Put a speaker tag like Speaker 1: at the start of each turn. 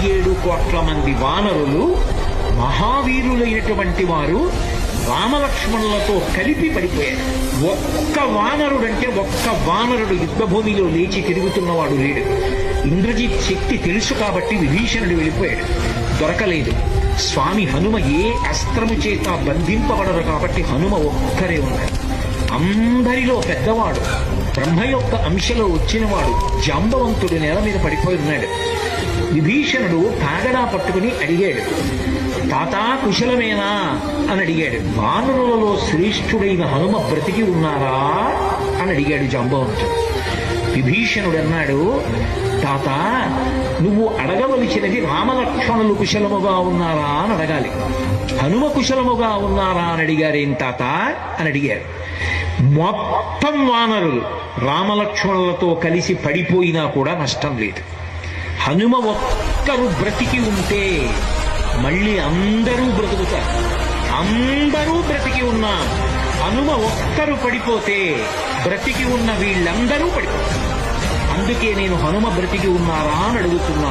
Speaker 1: 37 కోట్ల మంది వానరులు మహావీరులైనటువంటి వారు రామలక్ష్మణులతో కలిపి పడిపోయారు. ఒక్క వానరుడు యుద్ధభూమిలో లేచి తిరుగుతున్నవాడు లేడు. ఇంద్రజిత్ శక్తి తెలుసు కాబట్టి విభీషణుడు వెళ్ళిపోయాడు, దొరకలేదు. స్వామి హనుమ ఏ అస్త్రము చేత బంధింపబడరు కాబట్టి హనుమ ఒక్కరే ఉన్నారు. అందరిలో పెద్దవాడు, బ్రహ్మ యొక్క అంశలో వచ్చినవాడు జాంబవంతుడు నేల మీద పడిపోయి ఉన్నాడు. విభీషణుడు కాగడా పట్టుకుని అడిగాడు, తాతా కుశలమేనా అని అడిగాడు. వానరులలో శ్రేష్ఠుడైన హనుమ బ్రతికి ఉన్నారా అని అడిగాడు జాంబవంతుడు. విభీషణుడు అన్నాడు, తాత, నువ్వు అడగవలసినది రామలక్ష్మణులు కుశలముగా ఉన్నారా అని అడగాలి. హనుమ కుశలముగా ఉన్నారా అని అడిగారేం తాత అని అడిగారు. మొత్తం వానరులు రామలక్ష్మణులతో కలిసి పడిపోయినా కూడా నష్టం లేదు. హనుమ ఒక్కరు బ్రతికి ఉంటే మళ్ళీ అందరూ బ్రతుకుతారు. అందరూ బ్రతికి ఉన్నా హనుమ ఒక్కరు పడిపోతే బ్రతికి ఉన్న వీళ్ళందరూ పడిపోతారు. అందుకే నేను హనుమ బ్రతికి ఉన్నారా అని అడుగుతున్నాను.